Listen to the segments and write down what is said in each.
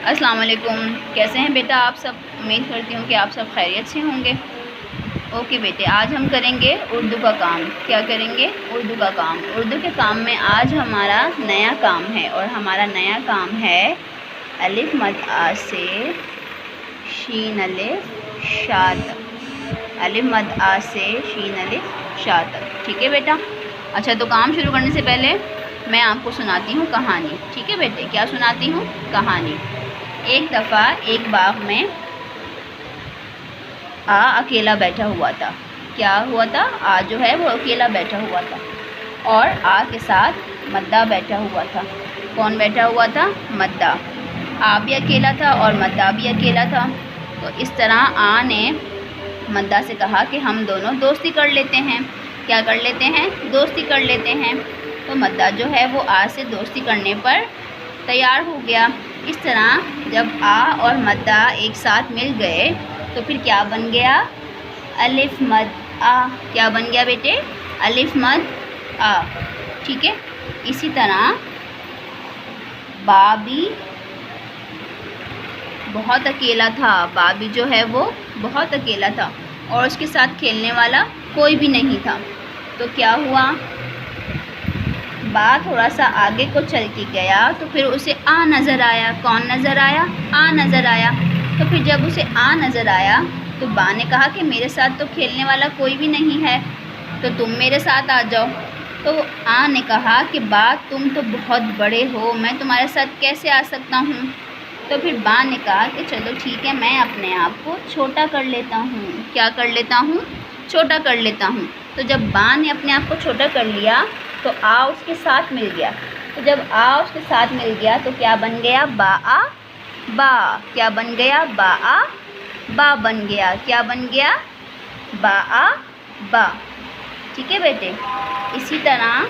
अस्सलाम वालेकुम। कैसे हैं बेटा आप सब? उम्मीद करती हूँ कि आप सब खैरियत से होंगे। ओके बेटे, आज हम करेंगे उर्दू का काम। क्या करेंगे? उर्दू का काम। उर्दू के काम में आज हमारा नया काम है और हमारा नया काम है अलिफ मद आ से शीन अलिफ शा तक। अलिफ मद आ से शीन अलिफ शा तक। ठीक है बेटा? अच्छा, तो काम शुरू करने से पहले मैं आपको सुनाती हूँ कहानी। ठीक है बेटे? क्या सुनाती हूँ? कहानी। एक दफ़ा एक बाग में आ अकेला बैठा हुआ था। क्या हुआ था? आ जो है वो अकेला बैठा हुआ था और आ के साथ मद्दा बैठा हुआ था। कौन बैठा हुआ था? मद्दा। आ भी अकेला था और मद्दा भी अकेला था। तो इस तरह आ ने मद्दा से कहा कि हम दोनों दोस्ती कर लेते हैं। क्या कर लेते हैं? दोस्ती कर लेते हैं। तो मद्दा जो है वो आ से दोस्ती करने पर तैयार हो गया। इस तरह जब आ और मद्दा एक साथ मिल गए तो फिर क्या बन गया? अलिफ मद आ। क्या बन गया बेटे? अलिफ मद आ। ठीक है? इसी तरह बा भी बहुत अकेला था। बा भी जो है वो बहुत अकेला था और उसके साथ खेलने वाला कोई भी नहीं था। तो क्या हुआ? बा थोड़ा सा आगे को चल के गया तो फिर उसे आ नज़र आया। कौन नज़र आया? आ नज़र आया। तो फिर जब उसे आ नज़र आया तो बा ने कहा कि मेरे साथ तो खेलने वाला कोई भी नहीं है, तो तुम मेरे साथ आ जाओ। तो आ ने कहा कि बा तुम तो बहुत बड़े हो, मैं तुम्हारे साथ कैसे आ सकता हूँ? तो फिर बा ने कहा कि चलो ठीक है, मैं अपने आप को छोटा कर लेता हूँ। क्या कर लेता हूँ? छोटा कर लेता हूँ। तो जब बा ने अपने आप को छोटा कर लिया तो आ उसके साथ मिल गया। तो जब आ उसके साथ मिल गया तो क्या बन गया? बा आ बा। क्या बन गया? बा आ बा बन गया। क्या बन गया? बा आ बा। ठीक है बेटे? इसी तरह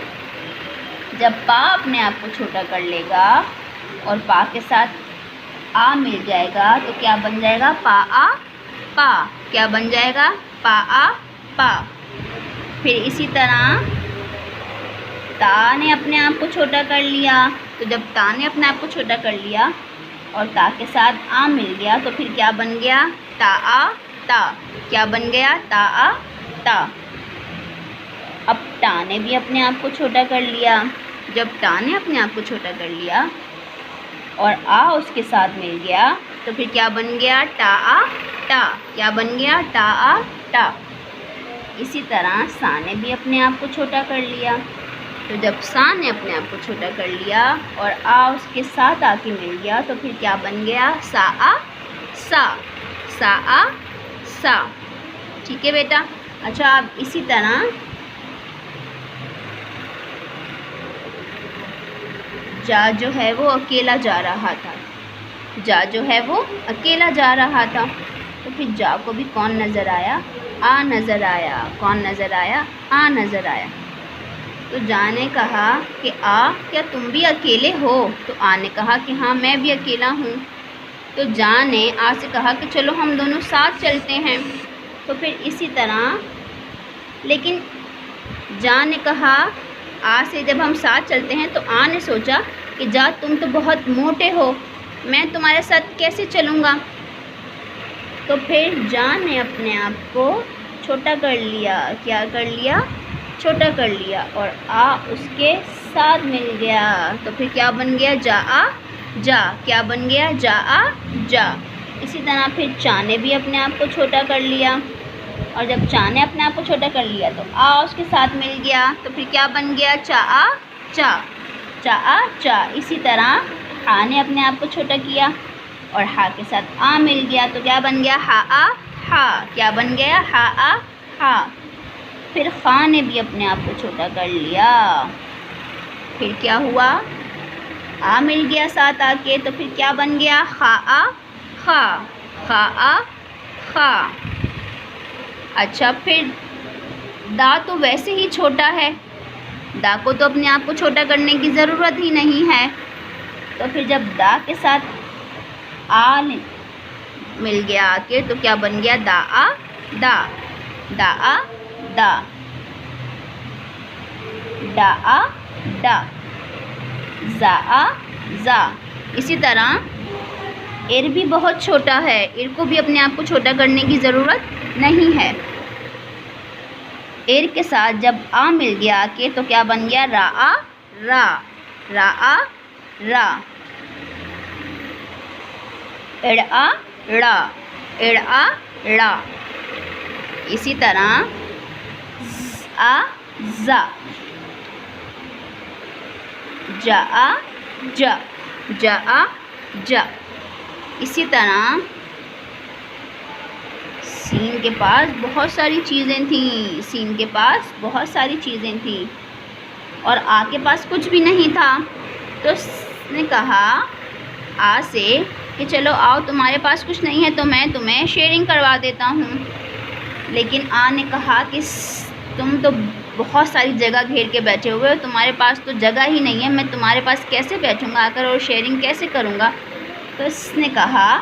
जब पा अपने आप को छोटा कर लेगा और पा के साथ आ मिल जाएगा तो क्या बन जाएगा? पा आ पा। क्या बन जाएगा? पा आ पा। फिर इसी तरह ता ने अपने आप को छोटा कर लिया। तो जब ता ने अपने आप को छोटा कर लिया और ता के साथ आ मिल गया तो फिर क्या बन गया? ता आ ता। क्या बन गया? ता आ ता। अब टा ने भी अपने आप को छोटा कर लिया। जब टा ने अपने आप को छोटा कर लिया और आ उसके साथ मिल गया तो फिर क्या बन गया? टा आ टा। क्या बन गया? टा आ टा। इसी तरह सा ने भी अपने आप को छोटा कर लिया। तो जब सा ने अपने आप को छोटा कर लिया और आ उसके साथ आके मिल गया तो फिर क्या बन गया? सा आ सा। सा आ सा। ठीक है बेटा? अच्छा, अब इसी तरह जा जो है वो अकेला जा रहा था। जा जो है वो अकेला जा रहा था। तो फिर जा को भी कौन नज़र आया? आ नज़र आया। कौन नज़र आया? आ नज़र आया। तो जा ने कहा कि आ क्या तुम भी अकेले हो? तो आ ने कहा कि हाँ, मैं भी अकेला हूँ। तो जा ने आ से कहा कि चलो हम दोनों साथ चलते हैं। तो फिर इसी तरह लेकिन जा ने कहा आ से जब हम साथ चलते हैं तो आ ने सोचा कि जा तुम तो बहुत मोटे हो, मैं तुम्हारे साथ कैसे चलूँगा? तो फिर जा ने अपने आप को छोटा कर लिया। क्या कर लिया? छोटा कर लिया और आ उसके साथ मिल गया। तो फिर क्या बन गया? जा आ जा। क्या बन गया? जा आ जा। इसी तरह फिर चा ने भी अपने आप को छोटा कर लिया और जब चा ने अपने आप को छोटा कर लिया तो आ उसके साथ मिल गया। तो फिर क्या बन गया? चा आ चा। चा आ चा। इसी तरह हा ने अपने आप को छोटा किया और हा के साथ आ मिल गया तो क्या बन गया? हा आ हा। क्या बन गया? हा आ हा। फिर खा ने भी अपने आप को छोटा कर लिया। फिर क्या हुआ? आ मिल गया साथ आके तो फिर क्या बन गया? खा आ खा। खा आ खा। अच्छा, फिर दा तो वैसे ही छोटा है, दा को तो अपने आप को छोटा करने की ज़रूरत ही नहीं है। तो फिर जब दा के साथ आ मिल गया आके तो क्या बन गया? दा आ दा। दा आ दा। डा आ डा। जा आ जा। इसी तरह इर भी बहुत छोटा है, इर को भी अपने आप को छोटा करने की ज़रूरत नहीं है। इर के साथ जब आ मिल गया के तो क्या बन गया? रा आ रा, रा आ रा। इड़ आ ड़ा, इड़ आ ड़ा। इसी तरह ज़ आ ज़ा, जा आ जा, जा आ जा। इसी तरह सीन के पास बहुत सारी चीज़ें थीं, सीन के पास बहुत सारी चीज़ें थीं और आ के पास कुछ भी नहीं था। तो उसने कहा आ से कि चलो आओ, तुम्हारे पास कुछ नहीं है तो मैं तुम्हें शेयरिंग करवा देता हूँ। लेकिन आ ने कहा कि तुम तो बहुत सारी जगह घेर के बैठे हुए हो, तुम्हारे पास तो जगह ही नहीं है, मैं तुम्हारे पास कैसे बैठूँगा आकर और शेयरिंग कैसे करूँगा। तो उसने कहा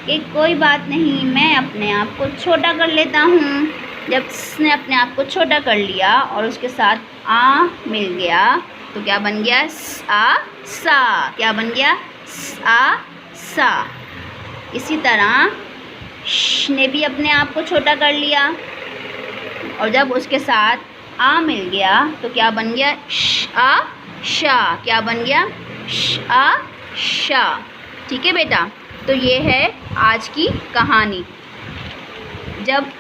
कि कोई बात नहीं, मैं अपने आप को छोटा कर लेता हूँ। जब उसने अपने आप को छोटा कर लिया और उसके साथ आ मिल गया तो क्या बन गया? आ सा। क्या बन गया? आ सा। इसी तरह श ने भी अपने आप को छोटा कर लिया और जब उसके साथ आ मिल गया तो क्या बन गया? श आ शा। क्या बन गया? श आ शा। ठीक है बेटा, तो ये है आज की कहानी। जब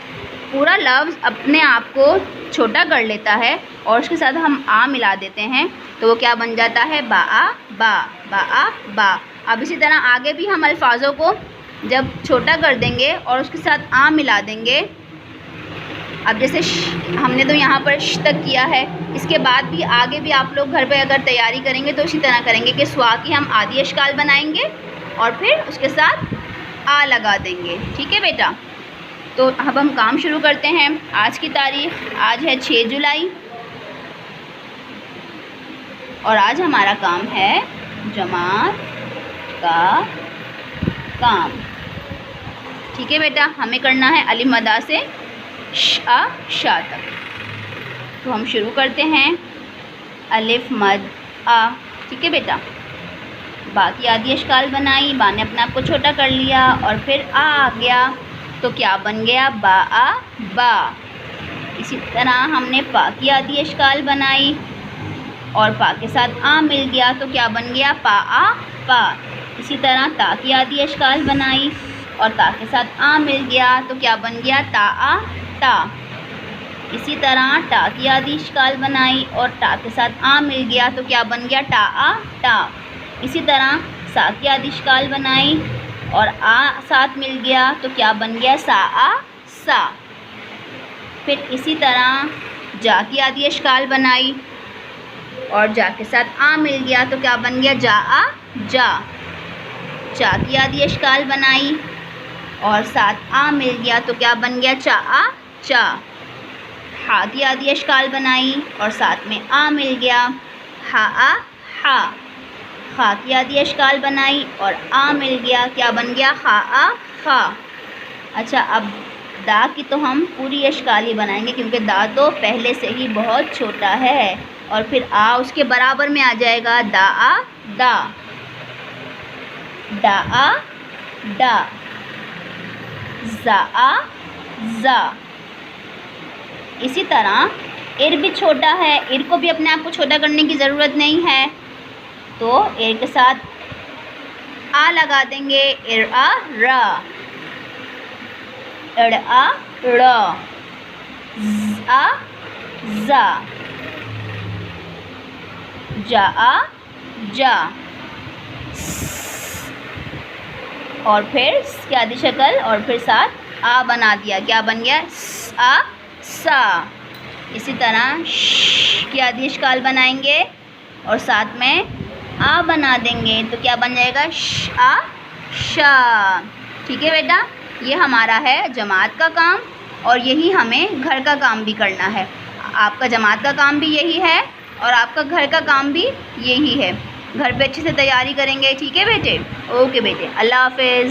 पूरा लफ्ज़ अपने आप को छोटा कर लेता है और उसके साथ हम आ मिला देते हैं तो वो क्या बन जाता है? बा आ बा, बा आ बा। अब इसी तरह आगे भी हम अल्फाजों को जब छोटा कर देंगे और उसके साथ आ मिला देंगे। अब जैसे हमने तो यहाँ पर श तक किया है, इसके बाद भी आगे भी आप लोग घर पे अगर तैयारी करेंगे तो इसी तरह करेंगे कि स्वा की हम आदि अश्काल बनाएंगे और फिर उसके साथ आ लगा देंगे। ठीक है बेटा, तो अब हम काम शुरू करते हैं। आज की तारीख़ आज है 6 जुलाई और आज हमारा काम है जमात का काम। ठीक है बेटा, हमें करना है अलिफ मदा से श आ शा तक। तो हम शुरू करते हैं। अलिफ मद आ। ठीक है बेटा, बा की आदि अश्काल बनाई, बा ने अपने आप को छोटा कर लिया और फिर आ गया तो क्या बन गया? बा आ बा। इसी तरह हमने पा की आदि अश्काल बनाई और पा के साथ आ मिल गया तो क्या बन गया? पा आ पा। इसी तरह ता की आदि अश्काल बनाई और ता के साथ आ मिल गया तो क्या बन गया? ता आ ता। इसी तरह टा की आदि अश्काल बनाई और टा के साथ आ मिल गया तो क्या बन गया? टा आ टा। इसी तरह सा की आदि अश्काल बनाई और आ साथ मिल गया तो क्या बन गया? सा आ सा। फिर इसी तरह जा की आदि अश्काल बनाई और जा के साथ आ मिल गया तो क्या बन गया? जा आ जा। चा की आदि अश्काल बनाई और साथ आ मिल गया तो क्या बन गया? चा आ चा। हा की आदि अश्काल बनाई और साथ में आ मिल गया, हा आ हा। खा की आदि अश्काल बनाई और आ मिल गया, क्या बन गया? खा आ खा। अच्छा, अब दा की तो हम पूरी अश्काल ही बनाएंगे क्योंकि दा तो पहले से ही बहुत छोटा है और फिर आ उसके बराबर में आ जाएगा। दा आ दा, डा आ डा, जा आ जा। इसी तरह इर भी छोटा है, इर को भी अपने आप को छोटा करने की ज़रूरत नहीं है तो इर के साथ आ लगा देंगे। इर आ रा, इड़ आ ड़ा, ज़ आ जा, जा आ जा। और फिर क्या आदि शक्ल और फिर साथ आ बना दिया, क्या बन गया? स आ सा। इसी तरह श की आदि अश्काल बनाएंगे और साथ में आ बना देंगे तो क्या बन जाएगा? श आ शा। ठीक है बेटा, ये हमारा है जमात का काम और यही हमें घर का काम भी करना है। आपका जमात का काम भी यही है और आपका घर का काम भी यही है। घर पे अच्छे से तैयारी करेंगे। ठीक है बेटे? ओके बेटे, अल्लाह हाफ़िज़।